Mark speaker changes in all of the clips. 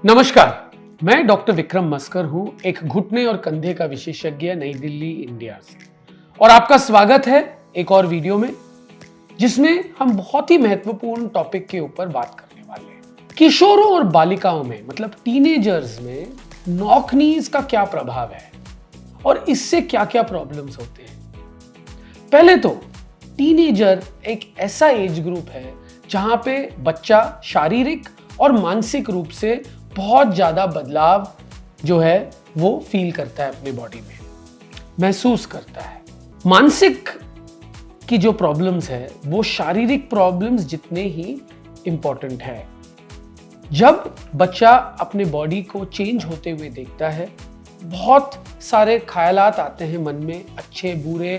Speaker 1: नमस्कार, मैं डॉक्टर विक्रम मस्कर हूं, एक घुटने और कंधे का विशेषज्ञ नई दिल्ली इंडिया से। और आपका स्वागत है एक और वीडियो में जिसमें हम बहुत ही महत्वपूर्ण टॉपिक के ऊपर बात करने वाले हैं। किशोरों और बालिकाओं में मतलब टीनेजर्स में नॉक नीज का क्या प्रभाव है और इससे क्या क्या प्रॉब्लम्स होते हैं। पहले तो टीनेजर एक ऐसा एज ग्रुप है जहां पे बच्चा शारीरिक और मानसिक रूप से बहुत ज्यादा बदलाव जो है वो फील करता है, अपनी बॉडी में महसूस करता है। मानसिक की जो प्रॉब्लम्स है वो शारीरिक प्रॉब्लम्स जितने ही इंपॉर्टेंट है। जब बच्चा अपने बॉडी को चेंज होते हुए देखता है, बहुत सारे ख्यालात आते हैं मन में, अच्छे बुरे,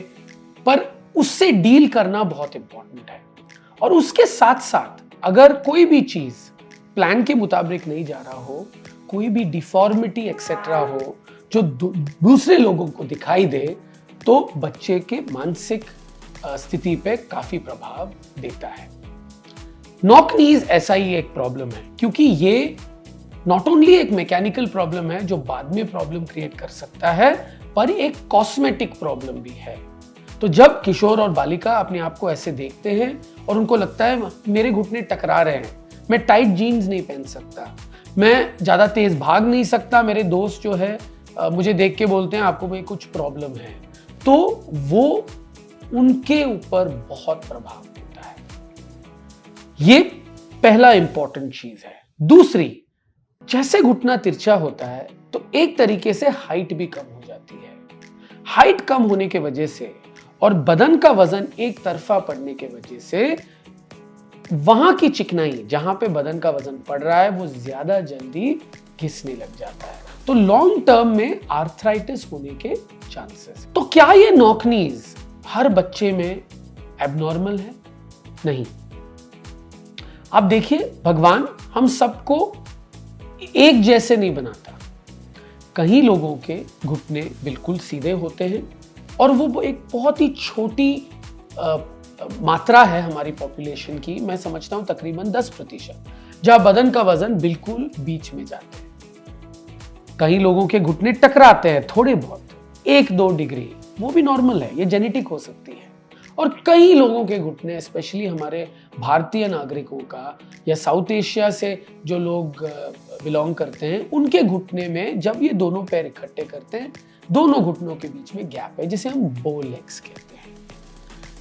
Speaker 1: पर उससे डील करना बहुत इंपॉर्टेंट है। और उसके साथ साथ अगर कोई भी चीज प्लान के मुताबिक नहीं जा रहा हो, कोई भी डिफॉर्मिटी एक्सेट्रा हो जो दूसरे लोगों को दिखाई दे, तो बच्चे के मानसिक स्थिति पे काफी प्रभाव देता है। नॉक नीज ऐसा ही एक प्रॉब्लम है, क्योंकि ये नॉट ओनली एक मैकेनिकल प्रॉब्लम है जो बाद में प्रॉब्लम क्रिएट कर सकता है, पर एक कॉस्मेटिक प्रॉब्लम भी है। तो जब किशोर और बालिका अपने आप को ऐसे देखते हैं और उनको लगता है मेरे घुटने टकरा रहे हैं, मैं टाइट जीन्स नहीं पहन सकता, मैं ज्यादा तेज भाग नहीं सकता, मेरे दोस्त जो है मुझे देख के बोलते हैं आपको भाई कुछ प्रॉब्लम है, तो वो उनके ऊपर बहुत प्रभाव देता है। ये पहला इंपॉर्टेंट चीज है। दूसरी, जैसे घुटना तिरछा होता है तो एक तरीके से हाइट भी कम हो जाती है। हाइट कम होने के वजह से और बदन का वजन एक तरफा पड़ने के वजह से वहां की चिकनाई जहां पे बदन का वजन पड़ रहा है वो ज्यादा जल्दी घिसने लग जाता है। तो लॉन्ग टर्म में आर्थराइटिस होने के चांसेस। तो क्या ये नॉक नीज हर बच्चे में एबनॉर्मल है? नहीं। आप देखिए, भगवान हम सबको एक जैसे नहीं बनाता। कई लोगों के घुटने बिल्कुल सीधे होते हैं और वो एक बहुत ही छोटी मात्रा है हमारी पॉपुलेशन की, मैं समझता हूं तकरीबन 10%, जहां बदन का वजन बिल्कुल बीच में जाते हैं। कई लोगों के घुटने टकराते हैं थोड़े बहुत, 1-2 डिग्री, वो भी नॉर्मल है, ये जेनेटिक हो सकती है। और कई लोगों के घुटने, स्पेशली हमारे भारतीय नागरिकों का या साउथ एशिया से जो लोग बिलोंग करते हैं, उनके घुटने में जब ये दोनों पैर इकट्ठे करते हैं, दोनों घुटनों के बीच में गैप है जिसे हम बो लेग्स कहते हैं।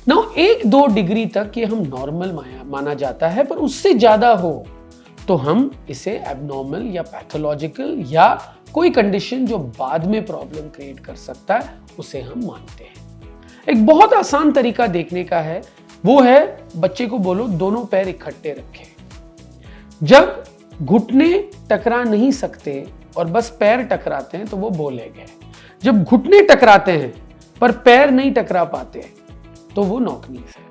Speaker 1: नाउ 1-2 डिग्री तक ये हम नॉर्मल माना जाता है, पर उससे ज्यादा हो तो हम इसे एबनॉर्मल या पैथोलॉजिकल या कोई कंडीशन जो बाद में प्रॉब्लम क्रिएट कर सकता है उसे हम मानते हैं। एक बहुत आसान तरीका देखने का है, वो है बच्चे को बोलो दोनों पैर इकट्ठे रखें। जब घुटने टकरा नहीं सकते और बस पैर टकराते हैं तो वो बो लेग है। जब घुटने टकराते हैं पर पैर नहीं टकरा पाते तो वो नॉक नीज है।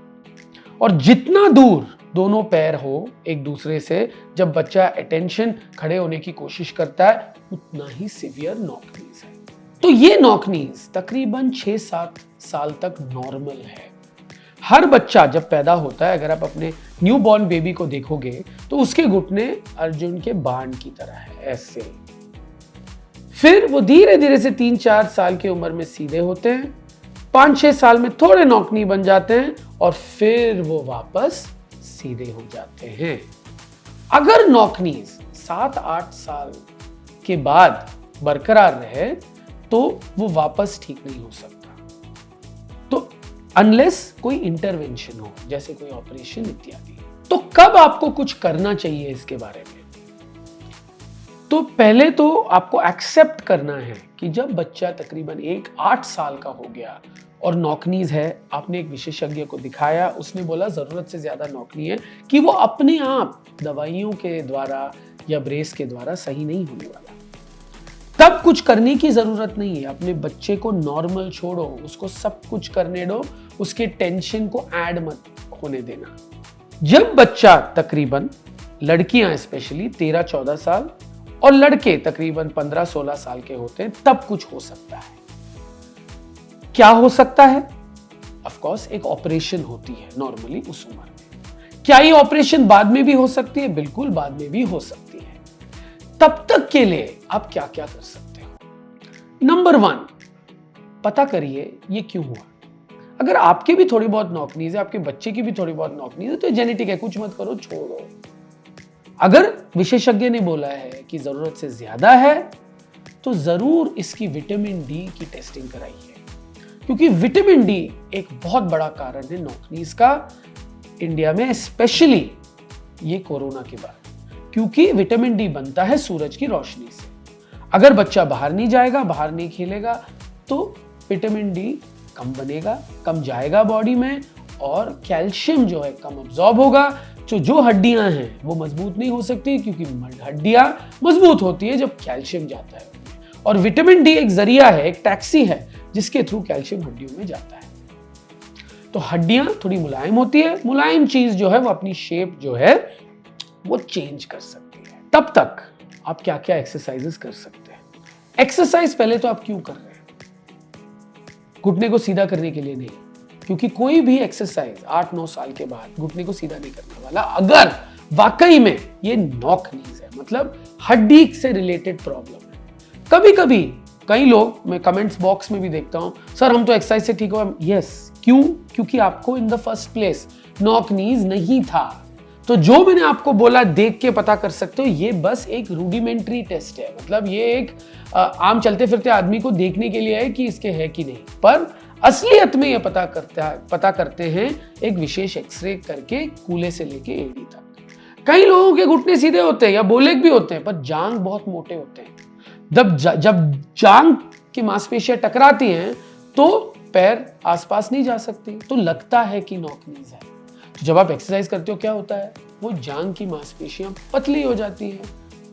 Speaker 1: और जितना दूर दोनों पैर हो एक दूसरे से जब बच्चा अटेंशन खड़े होने की कोशिश करता है, उतना ही सीवियर नॉक नीज है। तो ये नॉक नीज तकरीबन 6-7 साल तक नॉर्मल है। हर बच्चा जब पैदा होता है, अगर आप अपने न्यू बॉर्न बेबी को देखोगे तो उसके घुटने अर्जुन के बाण की तरह है, ऐसे। फिर वो धीरे धीरे से 3-4 साल की उम्र में सीधे होते हैं, 5-6 साल में थोड़े नॉकनी बन जाते हैं और फिर वो वापस सीधे हो जाते हैं। अगर नॉकनीज 7-8 साल के बाद बरकरार रहे तो वो वापस ठीक नहीं हो सकता, तो अनलेस कोई इंटरवेंशन हो, जैसे कोई ऑपरेशन इत्यादि। तो कब आपको कुछ करना चाहिए इसके बारे में? तो पहले तो आपको एक्सेप्ट करना है कि जब बच्चा तकरीबन 8 साल का हो गया और नॉकनीज है, आपने एक विशेषज्ञ को दिखाया, उसने बोला जरूरत से ज्यादा नॉकनी है, कि वो अपने आप दवाइयों के द्वारा या ब्रेस के द्वारा सही नहीं होने वाला, तब कुछ करने की जरूरत नहीं है। अपने बच्चे को नॉर्मल छोड़ो, उसको सब कुछ करने दो, उसके टेंशन को ऐड मत होने देना। जब बच्चा तकरीबन, लड़कियां स्पेशली 13-14 साल और लड़के तकरीबन 15-16 साल के होते हैं, तब कुछ हो सकता है। क्या हो सकता है? ऑफ कोर्स एक ऑपरेशन होती है नॉर्मली उस उम्र में। क्या ये ऑपरेशन बाद में भी हो सकती है? बिल्कुल बाद में भी हो सकती है। तब तक के लिए आप क्या क्या कर सकते हो? नंबर 1, पता करिए ये क्यों हुआ। अगर आपके भी थोड़ी बहुत नॉकनीज है, आपके बच्चे की भी थोड़ी बहुत नॉकनीज है, तो जेनेटिक है, कुछ मत करो, छोड़ो। अगर विशेषज्ञ ने बोला है कि जरूरत से ज्यादा है, तो जरूर इसकी विटामिन डी की टेस्टिंग कराइए, क्योंकि विटामिन डी एक बहुत बड़ा कारण है नॉकनीज का इंडिया में, स्पेशली ये कोरोना के बाद, क्योंकि विटामिन डी बनता है सूरज की रोशनी से। अगर बच्चा बाहर नहीं जाएगा, बाहर नहीं खेलेगा, तो विटामिन डी कम बनेगा, कम जाएगा बॉडी में, और कैल्शियम जो है कम अब्सॉर्ब होगा। जो हड्डियां हैं वो मजबूत नहीं हो सकती, क्योंकि हड्डियां मजबूत होती है जब कैल्शियम जाता है। और विटामिन डी एक जरिया है, एक टैक्सी है, जिसके थ्रू कैल्शियम हड्डियों में जाता है। तो हड्डियां थोड़ी मुलायम होती है, मुलायम चीज जो है वो अपनी शेप जो है वो चेंज कर सकती है। तब तक आप क्या क्या एक्सरसाइजेस कर सकते हैं? एक्सरसाइज पहले तो आप क्यों कर रहे हैं? घुटने को सीधा करने के लिए नहीं, क्योंकि कोई भी एक्सरसाइज 8-9 साल के बाद घुटने को सीधा नहीं करने वाला, अगर वाकई में ये नॉकनीज है, मतलब हड्डी से रिलेटेड प्रॉब्लम है। कभी कभी कई लोग, मैं कमेंट्स बॉक्स में भी देखता हूं, सर हम तो एक्सरसाइज से ठीक हो। यस, क्यों? क्योंकि आपको इन द फर्स्ट प्लेस नॉकनीज नहीं था। तो जो मैंने आपको बोला देख के पता कर सकते हो, ये बस एक रूडिमेंट्री टेस्ट है, मतलब ये एक आम चलते फिरते आदमी को देखने के लिए है कि इसके है कि नहीं, पर असलियत में ये पता करते हैं एक विशेष एक्सरे करके, कूले से लेके एड़ी तक। कई लोगों के घुटने सीधे होते हैं या बोलेक भी होते हैं, पर जांग बहुत मोटे होते हैं। जब जांग की मांसपेशियां टकराती हैं तो पैर आसपास नहीं जा सकती, तो लगता है कि नॉकनीज है। तो जब आप एक्सरसाइज करते हो क्या होता है, वो जांग की मांसपेशियां पतली हो जाती हैं,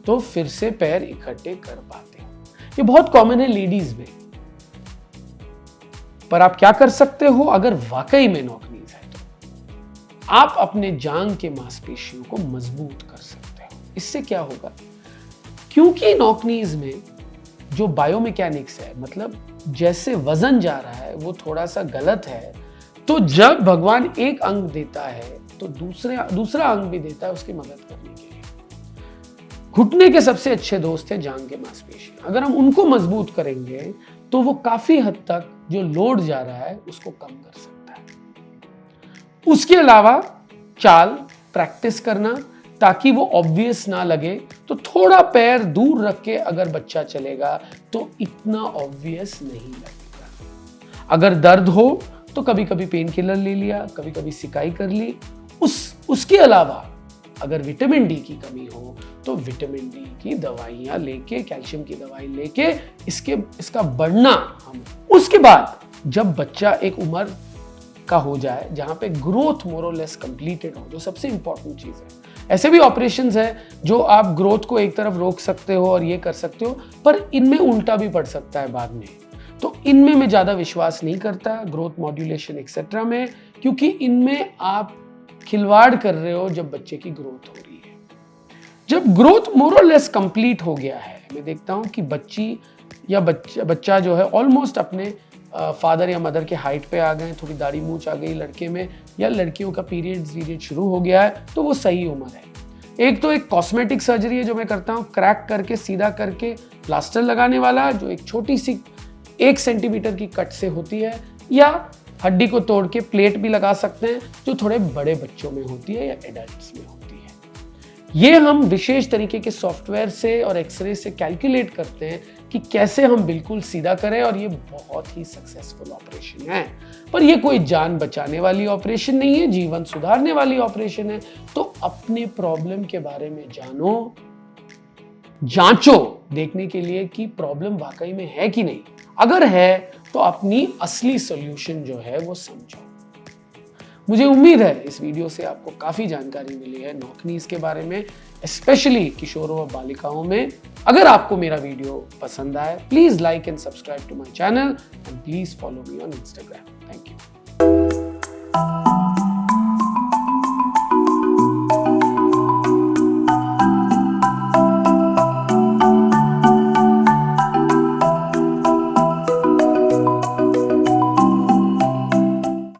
Speaker 1: तो फिर से पैर इकट्ठे कर पाते हैं। ये बहुत कॉमन है लेडीज में। पर आप क्या कर सकते हो अगर वाकई में नॉकनीज है? तो आप अपने जांग के मांसपेशियों को मजबूत कर सकते हो। इससे क्या होगा, क्योंकि नॉकनीज में जो बायोमैकेनिक्स है, मतलब जैसे वजन जा रहा है वो थोड़ा सा गलत है, तो जब भगवान एक अंग देता है तो दूसरा अंग भी देता है उसकी मदद करने के लिए। घुटने के सबसे अच्छे दोस्त है जांग के मांसपेशियां। अगर हम उनको मजबूत करेंगे तो वो काफी हद तक जो लोड जा रहा है उसको कम कर सकता है। उसके अलावा चाल प्रैक्टिस करना, ताकि वो ऑब्वियस ना लगे, तो थोड़ा पैर दूर रख के अगर बच्चा चलेगा तो इतना ऑब्वियस नहीं लगेगा। अगर दर्द हो तो कभी कभी पेन किलर ले लिया, कभी कभी सिकाई कर ली। उसके अलावा अगर विटामिन डी की कमी हो तो विटामिन डी की दवाइयां लेके, कैल्शियम की दवाई लेके इसका बढ़ना हम। उसके बाद जब बच्चा एक उम्र का हो जाए जहां पे ग्रोथ मोर और लेस कंप्लीटेड हो, जो सबसे इंपॉर्टेंट चीज है। ऐसे भी ऑपरेशंस है जो आप ग्रोथ को एक तरफ रोक सकते हो और ये कर सकते हो, पर इनमें उल्टा भी पड़ सकता है बाद में। तो इनमें मैं ज्यादा विश्वास नहीं करता, ग्रोथ मॉड्यूलेशन एक्सेट्रा में, क्योंकि इनमें आप खिलवाड़ कर रहे हो जब बच्चे की ग्रोथ हो रही है। जब ग्रोथ मोर और लेस कंप्लीट हो गया है, मैं देखता हूं कि बच्ची या बच्चा जो है ऑलमोस्ट अपने फादर या मदर के हाइट पे आ गए, थोड़ी दाढ़ी मूंछ आ गई लड़के में, या लड़कियों का पीरियड शुरू हो गया है, तो वो सही उम्र है। एक तो एक कॉस्मेटिक सर्जरी है जो मैं करता हूँ, क्रैक करके सीधा करके प्लास्टर लगाने वाला, जो एक छोटी सी 1 सेंटीमीटर की कट से होती है, या हड्डी को तोड़ के प्लेट भी लगा सकते हैं, जो थोड़े बड़े बच्चों में होती है या एडल्ट्स में होती है। ये हम विशेष तरीके के सॉफ्टवेयर से और एक्सरे से कैलकुलेट करते हैं कि कैसे हम बिल्कुल सीधा करें, और ये बहुत ही सक्सेसफुल ऑपरेशन है। पर ये कोई जान बचाने वाली ऑपरेशन नहीं है, जीवन सुधारने वाली ऑपरेशन है। तो अपने प्रॉब्लम के बारे में जानो, जांचो, देखने के लिए कि प्रॉब्लम वाकई में है कि नहीं। अगर है तो अपनी असली सॉल्यूशन जो है वो समझो। मुझे उम्मीद है इस वीडियो से आपको काफी जानकारी मिली है नॉकनीज के बारे में, स्पेशली किशोरों व बालिकाओं में। अगर आपको मेरा वीडियो पसंद आए, please like and subscribe to my channel and please follow me on Instagram. Thank you.